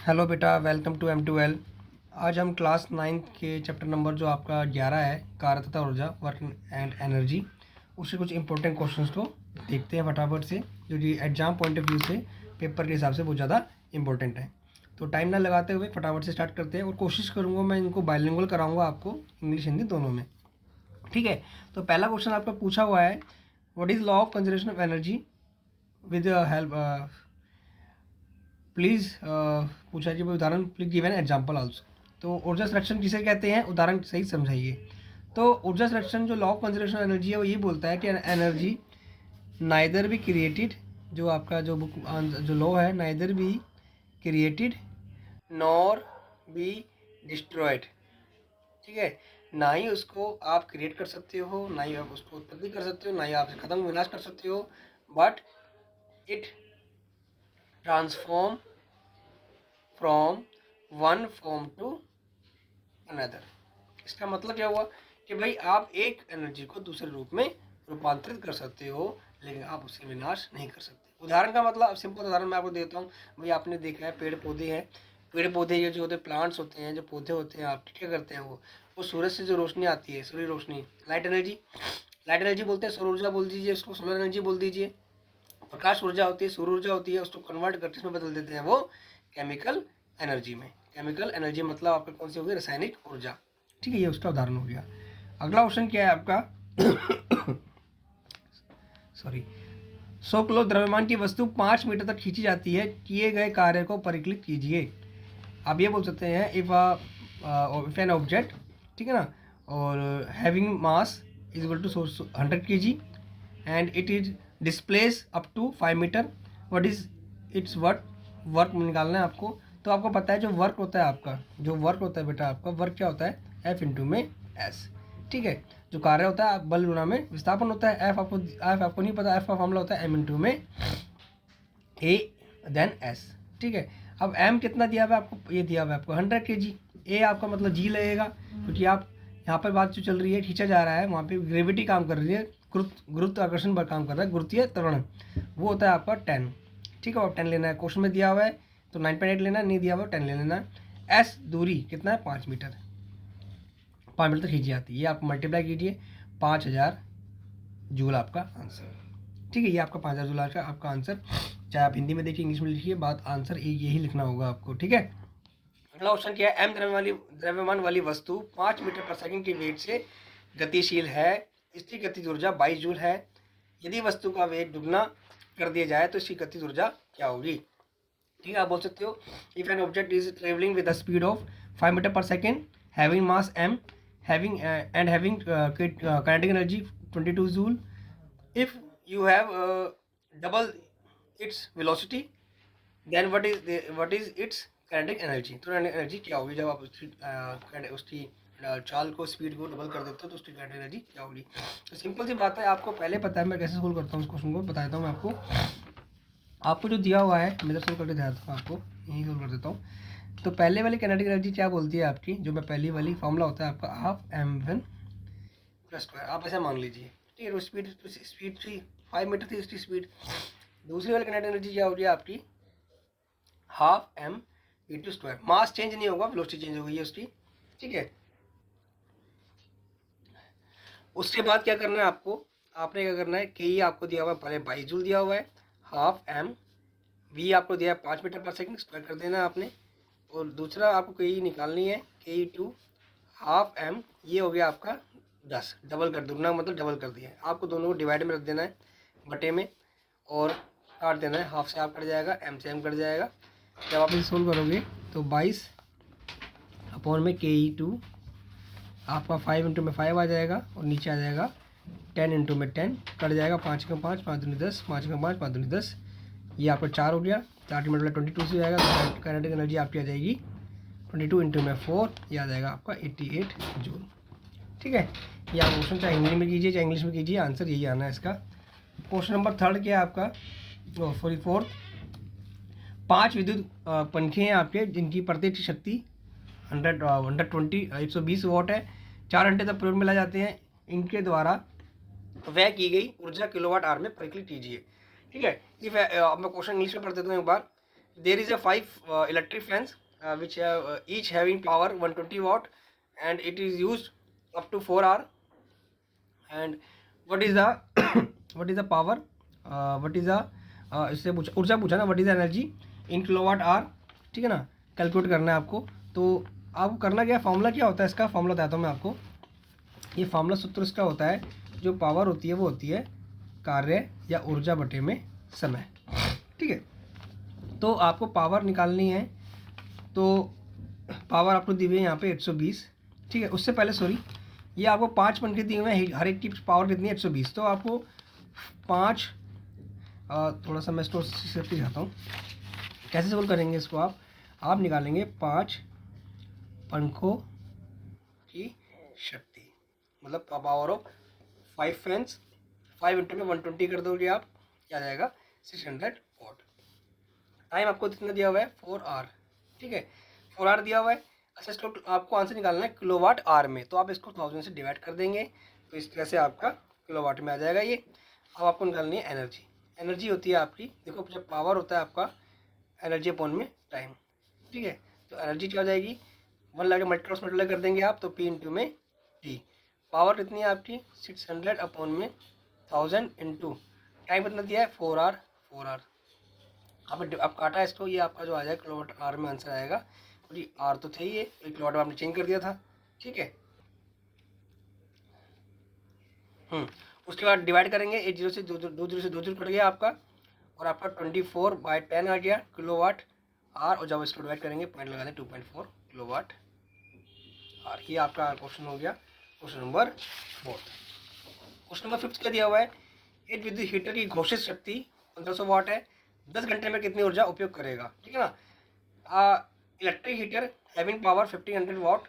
Hello बेटा, welcome to M2L। आज हम क्लास 9 के चैप्टर नंबर जो आपका 11 है, कार्य तथा ऊर्जा, वर्क एंड एनर्जी, उससे कुछ इंपॉर्टेंट क्वेश्चंस को देखते हैं फटाफट से, जो कि एग्जाम पॉइंट ऑफ व्यू से पेपर के हिसाब से बहुत ज़्यादा इंपॉर्टेंट है। तो टाइम ना लगाते हुए फटाफट से स्टार्ट करते हैं, और कोशिश करूँगा मैं इनको बाइलिंगुअल कराऊँगा आपको, इंग्लिश हिंदी दोनों में। ठीक है, तो पहला क्वेश्चन आपका पूछा हुआ है, what is law of conservation of energy with help please पूछा जी, उदाहरण please give an example also. तो ऊर्जा संरक्षण किसे कहते हैं, उदाहरण सही समझाइए। तो ऊर्जा संरक्षण जो लॉ ऑफ कंजर्वेशन एनर्जी है वो ये बोलता है कि एनर्जी नाइदर बी क्रिएटेड, जो आपका जो बुक जो लॉ है, neither be created nor be destroyed. ठीक है, ना ही उसको आप क्रिएट कर सकते हो, ना ही आप उसको उत्पत्ति कर सकते हो, ना ही आप खत्म विनाश कर सकते हो, but it transform from one form to another. इसका मतलब क्या हुआ कि भाई आप एक एनर्जी को दूसरे रूप में रूपांतरित कर सकते हो, लेकिन आप उससे विनाश नहीं कर सकते। उदाहरण का मतलब, सिंपल उदाहरण मैं आपको देता हूँ। भाई आपने देखा है पेड़ पौधे हैं, पेड़ पौधे ये जो होते हैं, प्लांट्स होते हैं, जो पौधे होते हैं, आप क्या करते हैं, वो सूरज से जो रोशनी आती है, सूर्य रोशनी, लाइट एनर्जी बोलते हैं, सौर ऊर्जा बोल दीजिए उसको, सोलर एनर्जी बोल दीजिए। प्रकाश ऊर्जा होती है, सौर ऊर्जा होती है, उसको कन्वर्ट करके इसमें बदल देते हैं वो केमिकल एनर्जी में। केमिकल एनर्जी मतलब आपका कौन सी होगी, रासायनिक ऊर्जा। ठीक है, ये उसका उदाहरण हो गया। अगला क्वेश्चन क्या है आपका सॉरी। 100 किलो द्रव्यमान की वस्तु 5 मीटर तक खींची जाती है, किए गए कार्य को परिकलित कीजिए। आप ये बोल सकते हैं, इफ एन ऑब्जेक्ट, ठीक है ना, और having mass is equal to 100 kg and it is displace up to 5 metre, what is its work निकालना है आपको। तो आपको पता है जो वर्क होता है आपका, जो वर्क होता है बेटा, आपका वर्क क्या होता है, F इंटू में S। ठीक है, जो कार्य होता है बल गुणा में विस्थापन होता है, F आपको नहीं पता, F का फॉर्मूला होता है M इंटू में A देन S। ठीक है, अब M कितना दिया हुआ है आपको, ये दिया हुआ है आपको 100 kg। A आपका मतलब G लगेगा, क्योंकि आप यहाँ पर बात जो चल रही है, खींचा जा रहा है, वहाँ पे ग्रेविटी काम कर रही है, गुरुत्वाकर्षण पर काम कर रहा है, गुरुत्वीय त्वरण, वो होता है आपका 10। ठीक है, और 10 लेना है, क्वेश्चन में दिया हुआ है तो 9.8 लेना है, नहीं दिया हुआ 10 ले लेना है। S दूरी कितना है, 5 मीटर, 5 मीटर तक खींची जाती है, ये आप मल्टीप्लाई कीजिए, 5000 जूल आपका आंसर। ठीक है, ये आपका 5000 जूल का आपका आंसर, चाहे आप हिंदी में देखिए, इंग्लिश में लिखिए, बात आंसर यही लिखना होगा आपको। ठीक है, अगला ऑप्शन क्या है, M द्रव्यमान वाली वस्तु 5 मीटर पर सेकंड के वेग से गतिशील है, इसकी गतिज ऊर्जा 22 जूल है। यदि वस्तु का वेग दुगना कर दिया जाए तो इसकी गतिज ऊर्जा क्या होगी। ठीक है, आप बोल सकते हो, if an object is travelling with the speed of 5 metre per second, having mass m, having kinetic energy 22 joule, if you have double its velocity, then what is its kinetic energy. तो kinetic energy क्या होगी जब आप उसकी चाल को, speed को double कर देते हो, तो उसकी काइनेटिक एनर्जी क्या होगी। तो सिंपल सी बात है, आपको पहले पता है, मैं कैसे सोल्व करता हूँ उस क्वेश्चन को बता देता हूँ मैं आपको जो दिया हुआ है, मैं सोल्व करके दिखाता हूँ आपको, यही सोल्व कर देता हूँ। तो पहले वाली काइनेटिक एनर्जी क्या बोलती है आपकी, जो मैं पहली वाली फॉर्मूला होता है आपका, हाफ m1 प्लस स्क्वायर, आप ऐसा मान लीजिए। ठीक है, स्पीड थी 5 मीटर थी उसकी स्पीड। दूसरी वाली काइनेटिक एनर्जी क्या हो रही है आपकी, half m v2 square, mass change नहीं होगा, वेलोसिटी चेंज हो गई है उसकी। ठीक है, उसके बाद क्या करना है आपको, आपने क्या करना है, के आपको दिया हुआ है, पहले 22 जूल दिया हुआ है, हाफ m v आपको दिया है 5 मीटर पर सेकंड, स्क्वायर कर देना है आपने, और दूसरा आपको के निकालनी है, के2 हाफ m, ये हो गया आपका 10, डबल कर दुगना मतलब डबल कर दिया है, आपको दोनों को डिवाइड में रख देना है, बटे में, और काट देना है, हाफ से हाफ कट जाएगा, m से m कट जाएगा। जब आप इसे सोल्व करोगे तो 22 अपॉन में के2 आपका 5 इंटू में 5 आ जाएगा, और नीचे आ जाएगा 10 इंटू में 10, कट जाएगा, 5 का 5, 5 दूनी 10, 5 का 5, 5 दूनी 10, ये आपका 4 हो गया, 4 मतलब 22 से जाएगा, तो काइनेटिक एनर्जी आपकी आ जाएगी 22 इंटू में 4, ये आ जाएगा आपका 88 जूल। ठीक है, ये आप क्वेश्चन चाहे हिंदी में कीजिए चाहे इंग्लिश में कीजिए, आंसर यही आना है इसका। क्वेश्चन नंबर 3 क्या है आपका, सॉरी 4, 5 विद्युत पंखे हैं आपके, जिनकी प्रत्येक शक्ति 120 वॉट है, 4 घंटे तक प्रयोग में ला जाते हैं, इनके द्वारा व्यय की गई ऊर्जा किलोवाट आवर में परिकलित कीजिए। ठीक है, इफ मैं क्वेश्चन इंग्लिश में पढ़ देता हूँ एक बार। There is a 5 electric fans which have each having power 120 watt and it is used up to 4 hour. And what is the what is the power, what is the इससे ऊर्जा पूछा ना, what is the energy in kilowatt hour, ठीक है ना, calculate करना है आपको। तो आपको करना क्या, फॉर्मूला क्या होता है इसका, फॉर्मूला बताता हूँ मैं आपको। ये फॉर्मूला सूत्र इसका होता है, जो पावर होती है वो होती है कार्य या ऊर्जा बटे में समय, ठीक है। तो आपको पावर निकालनी है, तो पावर आपको दी हुई है यहाँ पे 120, ठीक है। उससे पहले सॉरी, ये आपको 5 पंखे दिए हुए हैं, हर एक की पावर कितनी है 120। तो आपको 5 थोड़ा सा मैं इसको करके जाता हूँ, कैसे सोल्व करेंगे इसको। आप निकालेंगे 5 पंखों की शक्ति, मतलब पावर ऑफ 5 फैंस, 5 इंटू में 120 कर दोगे आप, क्या आ जाएगा 600 वॉट। टाइम आपको कितना दिया हुआ है 4 आवर, ठीक है, 4 आवर दिया हुआ है। अच्छा, इसको आपको आंसर निकालना है किलोवाट आवर में, तो आप इसको 1000 से डिवाइड कर देंगे, तो इस तरह से आपका किलोवाट में आ जाएगा ये। अब आपको निकालनी है एनर्जी। एनर्जी होती है आपकी, देखो जब पावर होता है आपका एनर्जी अपॉन में टाइम, ठीक है। तो एनर्जी क्या हो जाएगी, 1 लगा मल्टीप्लाई कर देंगे आप, तो P इंटू में टी। पावर कितनी है आपकी 600 अपॉन में 1000 इंटू टाइम कितना दिया है 4 आवर, 4 आवर। आप काटा इसको, ये आपका जो आ जाएगा किलोवाट आवर में आंसर आएगा, और ये आर तो थे ही, ये किलोवाट में आपने चेंज कर दिया था, ठीक है। उसके बाद डिवाइड करेंगे, 1 जीरो से 2 जीरो कट गया आपका, और आपका 24/10 आ गया किलोवाट आर, और जब इसको डिवाइड करेंगे पॉइंट लगा दें 2.4 किलोवाट आर। ये आपका क्वेश्चन हो गया, क्वेश्चन नंबर 4। क्वेश्चन नंबर 5 क्या दिया हुआ है, एक विद्युत हीटर की घोषित शक्ति 1500 वाट है, 10 घंटे में कितनी ऊर्जा उपयोग करेगा, ठीक है ना। Electric heater having power 1500 watt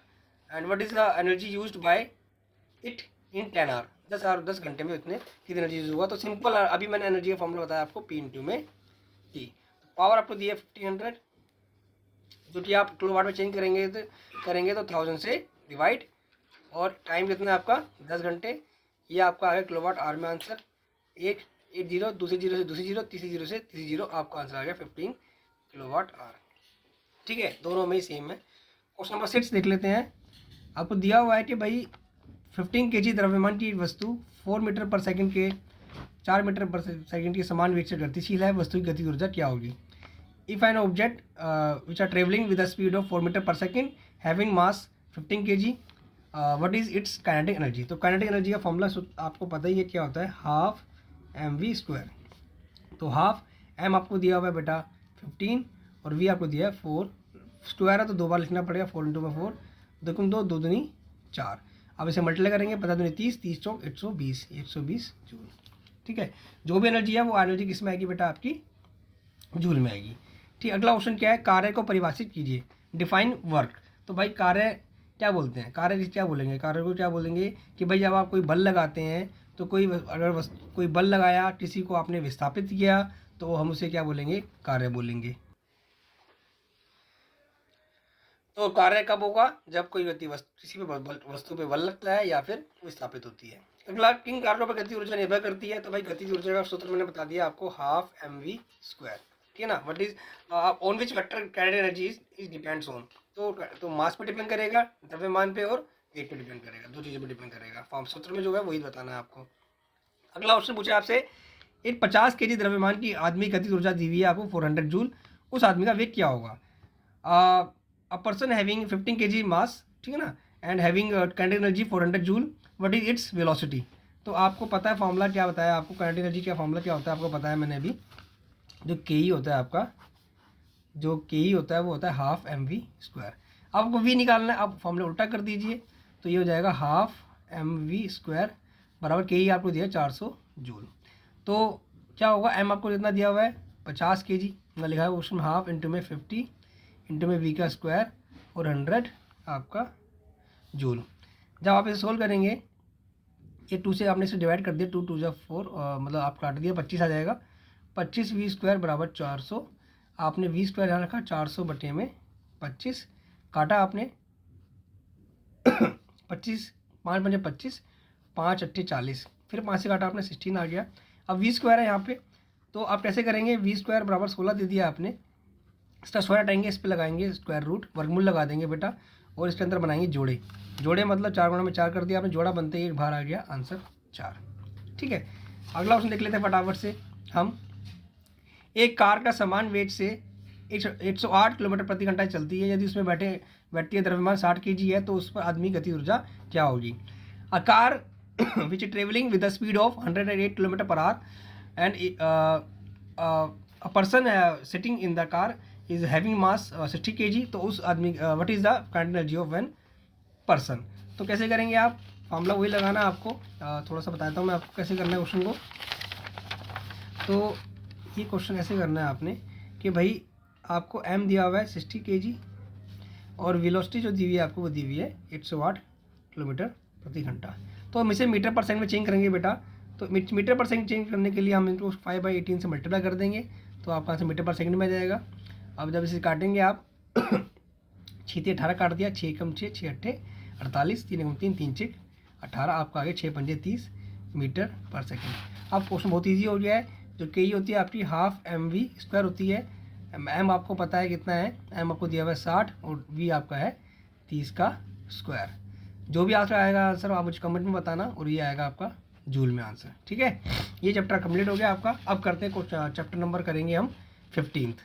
and what is the energy used by it in 10 hour, 10 घंटे में इतने कितनी एनर्जी यूज हुआ। तो सिंपल, अभी मैंने एनर्जी का फॉर्मूला बताया आपको, P इंटू में टी। पावर आपको दी है 1500, जो कि आप किलोवाट में चेंज करेंगे तो 1000 से डिवाइड, और टाइम कितना है आपका 10 घंटे। ये आपका आ गया किलोवाट आवर में आंसर, एक जीरो, दूसरी जीरो से दूसरी जीरो, तीसरी जीरो से तीसरी जीरो, आपका आंसर आ गया 15 किलोवाट आवर, ठीक है। दोनों में ही सेम है। क्वेश्चन नंबर 6 देख लेते हैं। आपको दिया हुआ है कि भाई 15 kg द्रव्यमान की वस्तु 4 मीटर पर सेकंड के 4 मीटर पर सेकंड के समान वेग से गतिशील है, वस्तु की गति ऊर्जा क्या होगी। If an object which are travelling with the speed of 4 metre per second having mass 15 kg, what is its kinetic energy. तो काइनेटिक एनर्जी का फॉर्मूला आपको पता ही है क्या होता है, हाफ mv²। तो हाफ m आपको दिया हुआ है बेटा 15, और v आपको दिया है 4, स्क्वायर है तो 2 बार लिखना पड़ेगा, 4 इंटू में 4, 2 2 2 दूनी 4। अब इसे मल्टीप्लाई करेंगे, 15 दूनी 30, 30 चौक 120 जूल, ठीक है। जो भी एनर्जी है वो एनर्जी किस में आएगी बेटा, आपकी जूल में आएगी, ठीक। अगला क्वेश्चन क्या है, कार्य को परिभाषित कीजिए, डिफाइन वर्क। तो भाई कार्य क्या बोलते हैं, कार्य क्या बोलेंगे, कार्य को क्या बोलेंगे कि भाई जब आप कोई बल लगाते हैं, तो अगर कोई बल लगाया, किसी को आपने विस्थापित किया, तो हम उसे क्या बोलेंगे, कार्य बोलेंगे। तो कार्य कब होगा, जब कोई व्यक्ति किसी पे वस्तु पे बल लगता है या फिर विस्थापित होती है। अगला, किन कार्यों पर गति ऊर्जा निर्भर करती है। तो भाई गति ऊर्जा का सूत्र मैंने बता दिया आपको, हाफ mv², ठीक है ना। What is on which vector carried energy is depends on. तो मास पे डिपेंड करेगा, द्रव्यमान पे, और वेग पे डिपेंड करेगा, 2 चीज़ों पे डिपेंड करेगा। फॉर्म सूत्र में जो है वही बताना है आपको। अगला क्वेश्चन पूछा आपसे, एक 50 kg द्रव्यमान की आदमी गति ऊर्जा दी हुई है आपको 400 जूल, उस आदमी का वेग क्या होगा। अ पर्सन हैविंग 15 kg मास, ठीक है ना, and having kinetic energy 400 joule, what is its velocity. तो आपको पता है फॉर्मूला क्या बताया आपको, काइनेटिक एनर्जी का फॉर्मूला क्या होता है आपको पता है मैंने अभी, जो के होता है आपका, जो के होता है वो होता है हाफ mv²। आपको v निकालना है, आप फॉर्मूला उल्टा कर दीजिए, तो ये हो जाएगा हाफ mv² बराबर के आपको दिया 400 जूल। तो क्या होगा, m आपको जितना दिया हुआ है 50 kg, मैं लिखा है उसमें हाफ इंटू में 50 इंटू में v का स्क्वायर और 100 आपका जूल। जब आप इसे सोल्व करेंगे, ये 2 से आपने इसे डिवाइड कर दिया, 2 2 4, मतलब आप काट दिया, 25 आ जाएगा। 25 v² बराबर 400, आपने v² यहाँ रखा, 400 बटे में 25 काटा आपने 25, 5 पंजे 25, 5 अट्ठे 40, फिर 5 से काटा आपने 16 आ गया। अब v² है यहाँ पे, तो आप कैसे करेंगे, v² बराबर 16 दे दिया आपने, इसका स्क्वायर हटाएंगे, इस पर लगाएंगे स्क्वायर रूट, वर्गमूल लगा देंगे बेटा, और इसके अंदर बनाएंगे जोड़े। जोड़े मतलब 4 गुणा में 4 कर दिया आपने, जोड़ा बनते ही एक बाहर आ गया आंसर 4। ठीक है, अगला क्वेश्चन देख लेते हैं फटाफट से हम। एक कार का समान वेग से 108 किलोमीटर प्रति घंटा चलती है, यदि उसमें बैठती है द्रव्यमान 60 kg है, तो उस पर आदमी गति ऊर्जा क्या होगी? A car which travelling with the speed of 108 kilometre per hour and a person sitting in the car is having mass 60 kg, तो उस आदमी what is the kinetic energy of an person? तो कैसे करेंगे आप? फॉर्मूला वही लगाना है आपको, थोड़ा सा बताता हूँ मैं आपको कैसे करना है क्वेश्चन को। तो ये क्वेश्चन ऐसे करना है आपने कि भाई आपको m दिया हुआ है 60 kg और वेलोसिटी जो दी हुई है आपको वो दी हुई है 108 किलोमीटर प्रति घंटा। तो हम इसे मीटर पर सेकंड में चेंज करेंगे बेटा। तो मीटर पर सेकंड चेंज करने के लिए हम इनको 5/18 से मल्टीप्लाई कर देंगे, तो आपका आंसर मीटर पर सेकंड में आ जाएगा। अब जब इसे काटेंगे आप 6 × 18 काट दिया, 6 × 6 6 × 8 48, 3 × 3 3 6 18, आपका आगे 6 × 5 30 मीटर पर सेकंड। अब क्वेश्चन बहुत ईजी हो गया है। जो के होती है आपकी हाफ mv² होती है। एम आपको पता है कितना है, एम आपको दिया हुआ है 60 और वी आपका है 30 का स्क्वायर। जो भी आंसर आएगा आंसर आप मुझे कमेंट में बताना, और ये आएगा आपका जूल में आंसर। ठीक है, ये चैप्टर कंप्लीट हो गया आपका। अब करते हैं चैप्टर नंबर करेंगे हम 15th।